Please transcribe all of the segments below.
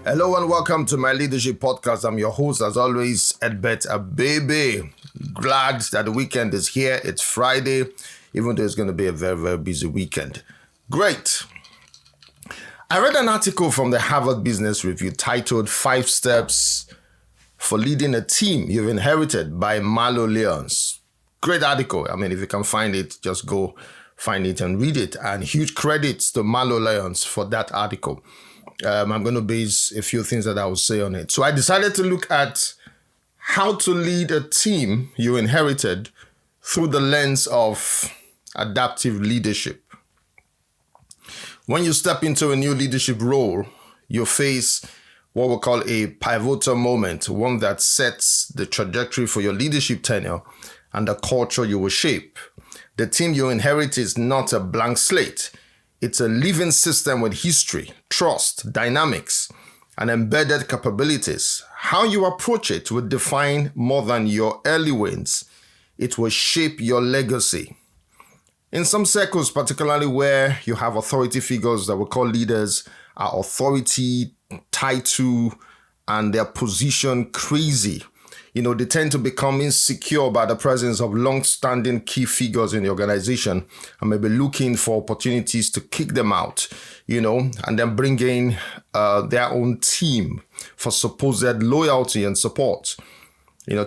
Hello and welcome to my leadership podcast. I'm your host, as always, Edbert Abebe. Glad that the weekend is here. It's Friday, even though it's going to be a very, very busy weekend. Great. I read an article from the Harvard Business Review titled 5 Steps for Leading a Team You've Inherited by Marlo Lyons. Great article. I mean, if you can find it, just go find it and read it. And huge credits to Marlo Lyons for that article. I'm going to base a few things that I will say on it. So I decided to look at how to lead a team you inherited through the lens of adaptive leadership. When you step into a new leadership role, you face what we call a pivotal moment, one that sets the trajectory for your leadership tenure and the culture you will shape. The team you inherit is not a blank slate. It's a living system with history, trust, dynamics, and embedded capabilities. How you approach it will define more than your early wins. It will shape your legacy. In some circles, particularly where you have authority figures that we call leaders, are authority, title, and their position crazy. They tend to become insecure by the presence of long-standing key figures in the organization and maybe looking for opportunities to kick them out, and then bring in their own team for supposed loyalty and support.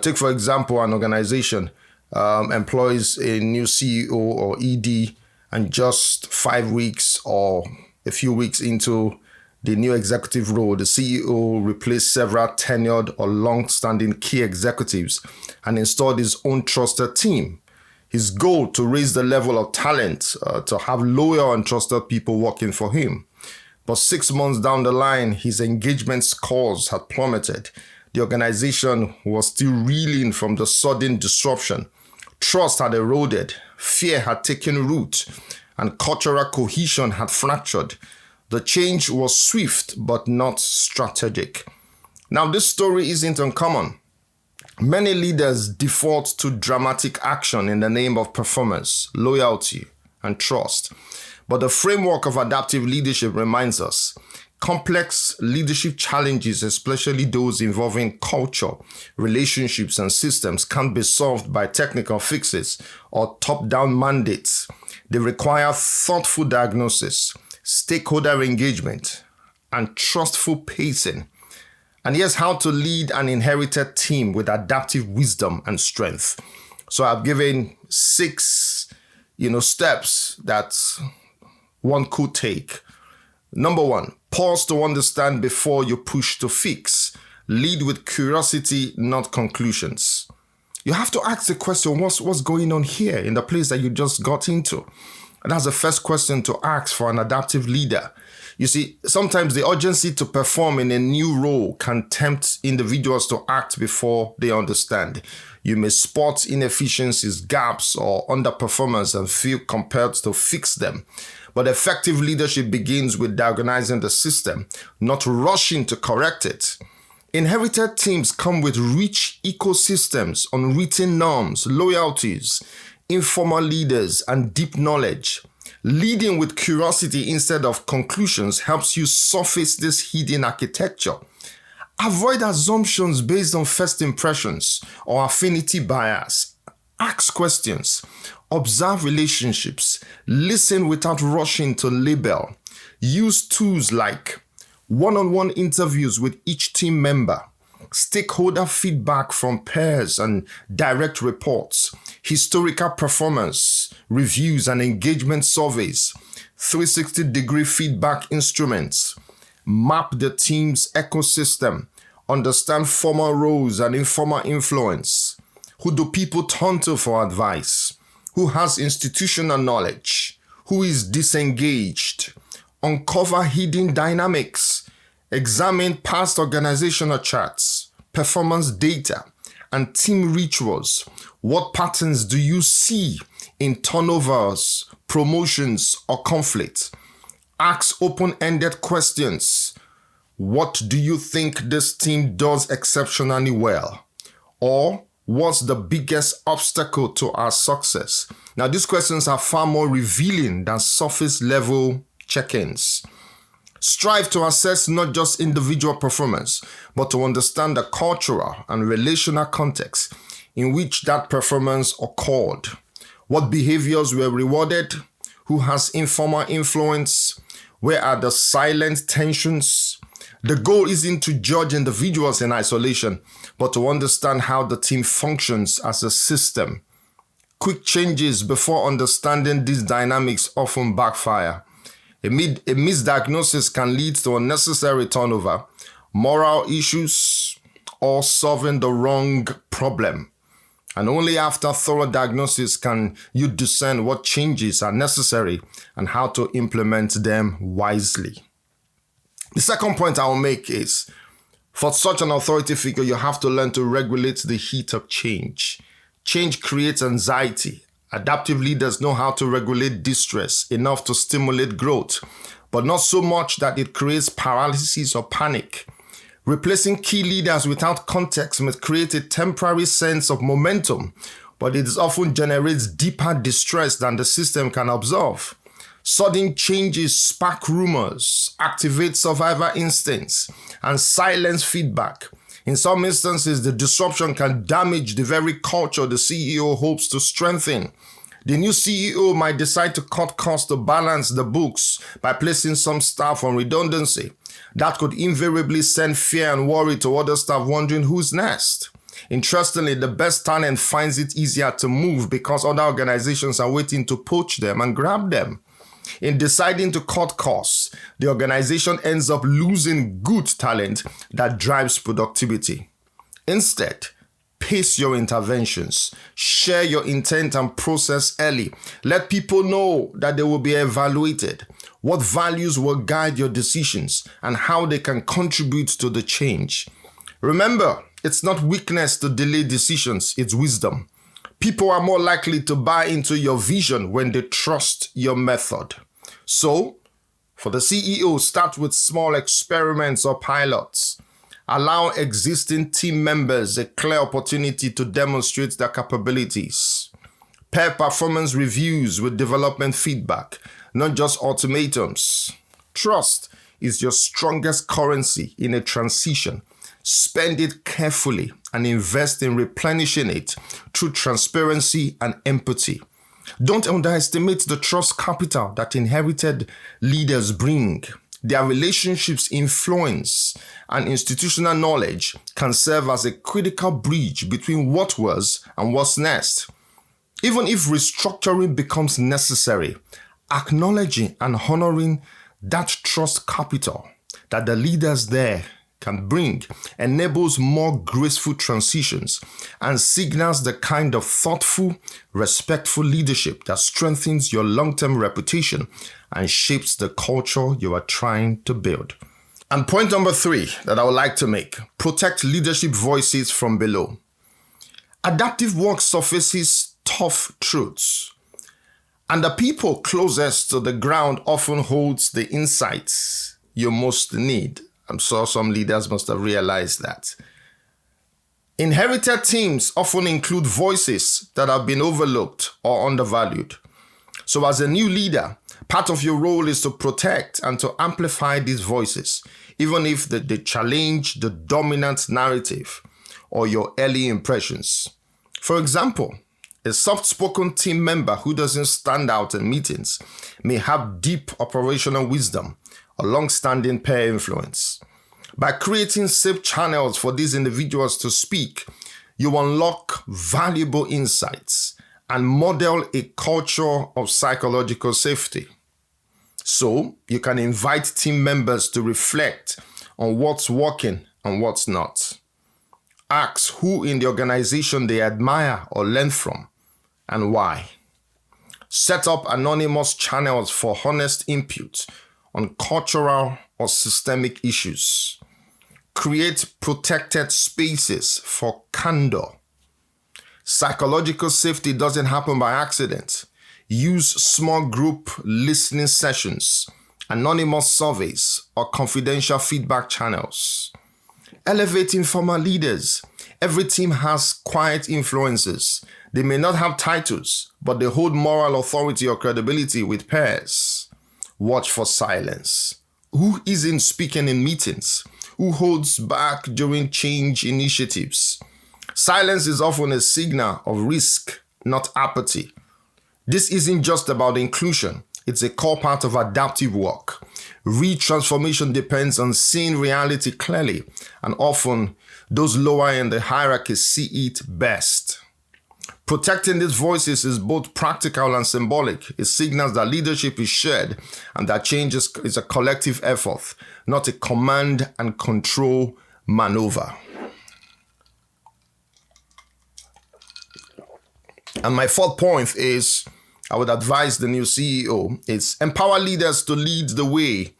Take, for example, an organization employs a new CEO or ED, and just 5 weeks or a few weeks into the new executive role, the CEO replaced several tenured or long-standing key executives and installed his own trusted team. His goal to raise the level of talent, to have loyal and trusted people working for him. But 6 months down the line, his engagement scores had plummeted. The organization was still reeling from the sudden disruption. Trust had eroded, fear had taken root, and cultural cohesion had fractured. The change was swift but not strategic. Now, this story isn't uncommon. Many leaders default to dramatic action in the name of performance, loyalty, and trust. But the framework of adaptive leadership reminds us complex leadership challenges, especially those involving culture, relationships, and systems, can't be solved by technical fixes or top-down mandates. They require thoughtful diagnosis, stakeholder engagement, and trustful pacing. And here's how to lead an inherited team with adaptive wisdom and strength. So I've given 6, steps that one could take. Number 1, pause to understand before you push to fix. Lead with curiosity, not conclusions. You have to ask the question, what's going on here in the place that you just got into? And that's the first question to ask for an adaptive leader. You see, sometimes the urgency to perform in a new role can tempt individuals to act before they understand. You may spot inefficiencies, gaps, or underperformance and feel compelled to fix them. But effective leadership begins with diagnosing the system, not rushing to correct it. Inherited teams come with rich ecosystems, unwritten norms, loyalties, informal leaders, and deep knowledge. Leading with curiosity instead of conclusions helps you surface this hidden architecture. Avoid assumptions based on first impressions or affinity bias. Ask questions. Observe relationships. Listen without rushing to label. Use tools like one-on-one interviews with each team member, stakeholder feedback from peers and direct reports, historical performance reviews and engagement surveys, 360-degree feedback instruments. Map the team's ecosystem. Understand formal roles and informal influence. Who do people turn to for advice? Who has institutional knowledge? Who is disengaged? Uncover hidden dynamics. Examine past organizational charts, performance data, and team rituals. What patterns do you see in turnovers, promotions, or conflicts? Ask open-ended questions. What do you think this team does exceptionally well? Or what's the biggest obstacle to our success? Now, these questions are far more revealing than surface level check-ins. Strive to assess not just individual performance, but to understand the cultural and relational context in which that performance occurred. What behaviors were rewarded? Who has informal influence? Where are the silent tensions? The goal isn't to judge individuals in isolation, but to understand how the team functions as a system. Quick changes before understanding these dynamics often backfire. A misdiagnosis can lead to unnecessary turnover, moral issues, or solving the wrong problem. And only after thorough diagnosis can you discern what changes are necessary and how to implement them wisely. The second point I will make is, for such an authority figure, you have to learn to regulate the heat of change. Change creates anxiety. Adaptive leaders know how to regulate distress enough to stimulate growth, but not so much that it creates paralysis or panic. Replacing key leaders without context may create a temporary sense of momentum, but it often generates deeper distress than the system can absorb. Sudden changes spark rumors, activate survivor instincts, and silence feedback. In some instances, the disruption can damage the very culture the CEO hopes to strengthen. The new CEO might decide to cut costs to balance the books by placing some staff on redundancy. That could invariably send fear and worry to other staff wondering who's next. Interestingly, the best talent finds it easier to move because other organizations are waiting to poach them and grab them. In deciding to cut costs, the organization ends up losing good talent that drives productivity. Instead, pace your interventions, share your intent and process early. Let people know that they will be evaluated, what values will guide your decisions, and how they can contribute to the change. Remember, it's not weakness to delay decisions, it's wisdom. People are more likely to buy into your vision when they trust your method. So, for the CEO, start with small experiments or pilots. Allow existing team members a clear opportunity to demonstrate their capabilities. Pair performance reviews with development feedback, not just ultimatums. Trust is your strongest currency in a transition. Spend it carefully and invest in replenishing it through transparency and empathy. Don't underestimate the trust capital that inherited leaders bring. Their relationships, influence, and institutional knowledge can serve as a critical bridge between what was and what's next. Even if restructuring becomes necessary, acknowledging and honoring that trust capital that the leaders there can bring enables more graceful transitions and signals the kind of thoughtful, respectful leadership that strengthens your long-term reputation and shapes the culture you are trying to build. And point number 3 that I would like to make: protect leadership voices from below. Adaptive work surfaces tough truths, and the people closest to the ground often holds the insights you most need. I'm sure some leaders must have realized that. Inherited teams often include voices that have been overlooked or undervalued. So as a new leader, part of your role is to protect and to amplify these voices, even if they challenge the dominant narrative or your early impressions. For example, a soft-spoken team member who doesn't stand out in meetings may have deep operational wisdom or long-standing peer influence. By creating safe channels for these individuals to speak, you unlock valuable insights and model a culture of psychological safety. So you can invite team members to reflect on what's working and what's not. Ask who in the organization they admire or learn from and why. Set up anonymous channels for honest input on cultural or systemic issues. Create protected spaces for candor. Psychological safety doesn't happen by accident. Use small group listening sessions, anonymous surveys, or confidential feedback channels. Elevate informal leaders. Every team has quiet influences. They may not have titles, but they hold moral authority or credibility with peers. Watch for silence. Who isn't speaking in meetings? Who holds back during change initiatives? Silence is often a signal of risk, not apathy. This isn't just about inclusion. It's a core part of adaptive work. Retransformation depends on seeing reality clearly, and often those lower in the hierarchy see it best. Protecting these voices is both practical and symbolic. It signals that leadership is shared and that change is a collective effort, not a command and control maneuver. And my fourth point is, I would advise the new CEO, is empower leaders to lead the way.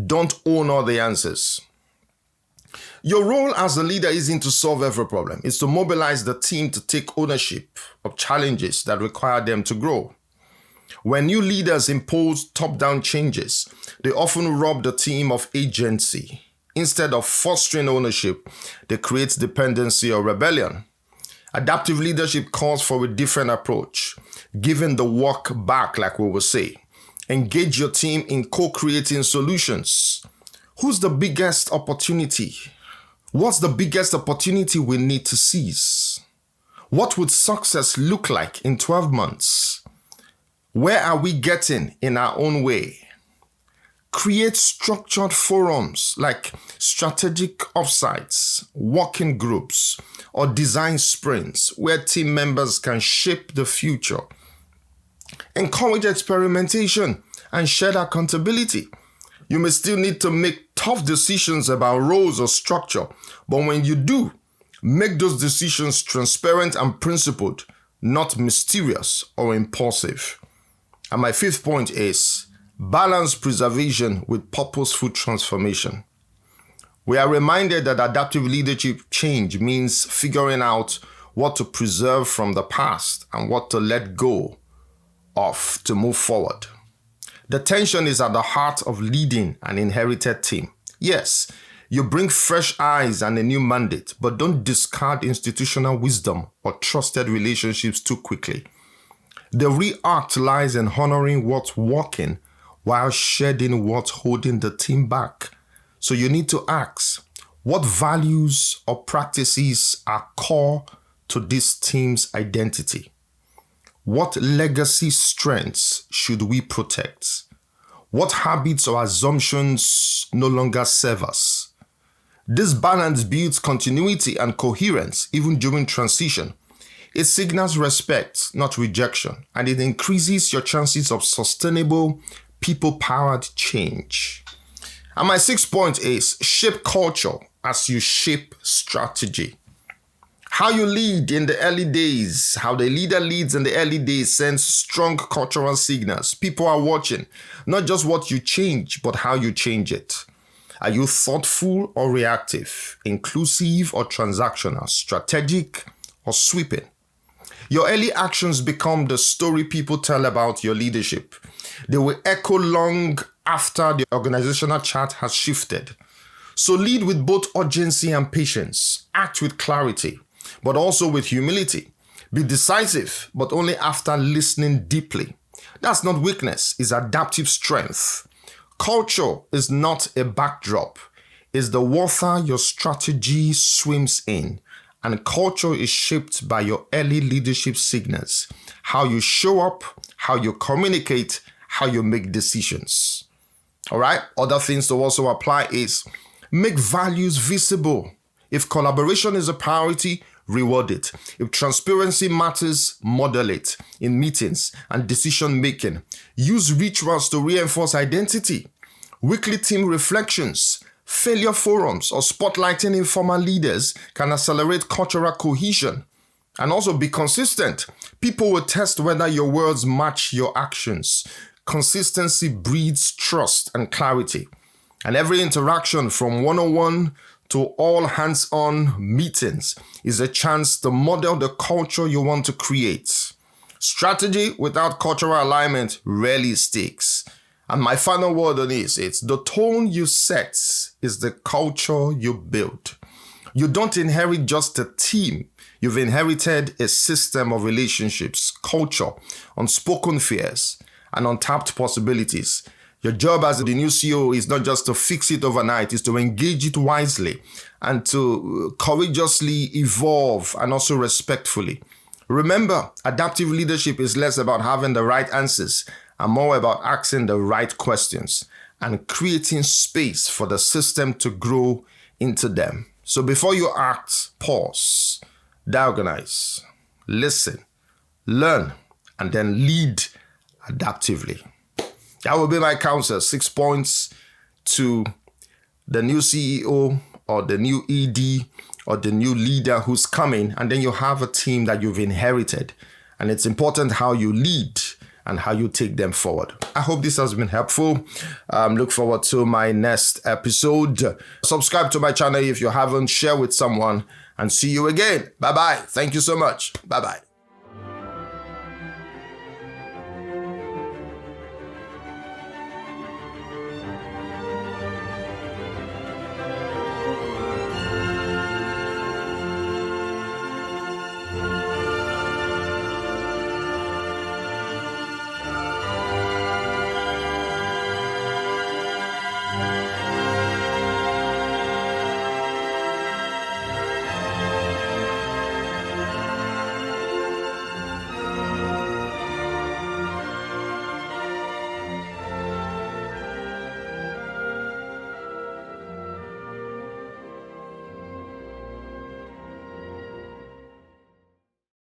Don't own all the answers. Your role as a leader isn't to solve every problem. It's to mobilize the team to take ownership of challenges that require them to grow. When new leaders impose top-down changes, they often rob the team of agency. Instead of fostering ownership, they create dependency or rebellion. Adaptive leadership calls for a different approach, giving the work back, like we will say. Engage your team in co-creating solutions. Who's the biggest opportunity? What's the biggest opportunity we need to seize? What would success look like in 12 months? Where are we getting in our own way? Create structured forums like strategic offsites, working groups, or design sprints where team members can shape the future. Encourage experimentation and shared accountability. You may still need to make tough decisions about roles or structure, but when you do, make those decisions transparent and principled, not mysterious or impulsive. And my fifth point is balance preservation with purposeful transformation. We are reminded that adaptive leadership change means figuring out what to preserve from the past and what to let go of to move forward. The tension is at the heart of leading an inherited team. Yes, you bring fresh eyes and a new mandate, but don't discard institutional wisdom or trusted relationships too quickly. The real art lies in honoring what's working while shedding what's holding the team back. So you need to ask, what values or practices are core to this team's identity? What legacy strengths should we protect? What habits or assumptions no longer serve us? This balance builds continuity and coherence even during transition. It signals respect, not rejection, and it increases your chances of sustainable, people-powered change. And my sixth point is shape culture as you shape strategy. How you lead in the early days, how the leader leads in the early days sends strong cultural signals. People are watching, not just what you change, but how you change it. Are you thoughtful or reactive, inclusive or transactional, strategic or sweeping? Your early actions become the story people tell about your leadership. They will echo long after the organizational chart has shifted. So lead with both urgency and patience. Act with clarity, but also with humility. Be decisive, but only after listening deeply. That's not weakness, it's adaptive strength. Culture is not a backdrop. It's the water your strategy swims in. And culture is shaped by your early leadership signals. How you show up, how you communicate, how you make decisions. All right? Other things to also apply is make values visible. If collaboration is a priority, reward it. If transparency matters, model it in meetings and decision making. Use rituals to reinforce identity. Weekly team reflections, failure forums, or spotlighting informal leaders can accelerate cultural cohesion. And also be consistent. People will test whether your words match your actions. Consistency breeds trust and clarity. And every interaction from one-on-one to all hands-on meetings is a chance to model the culture you want to create. Strategy without cultural alignment rarely sticks. And my final word on this, it's the tone you set is the culture you build. You don't inherit just a team. You've inherited a system of relationships, culture, unspoken fears, and untapped possibilities. Your job as the new CEO is not just to fix it overnight, it's to engage it wisely and to courageously evolve and also respectfully. Remember, adaptive leadership is less about having the right answers and more about asking the right questions and creating space for the system to grow into them. So before you act, pause, diagnose, listen, learn, and then lead adaptively. That will be my counsel. 6 points to the new CEO or the new ED or the new leader who's coming. And then you have a team that you've inherited. And it's important how you lead and how you take them forward. I hope this has been helpful. Look forward to my next episode. Subscribe to my channel if you haven't. Share with someone and see you again. Bye-bye. Thank you so much. Bye-bye.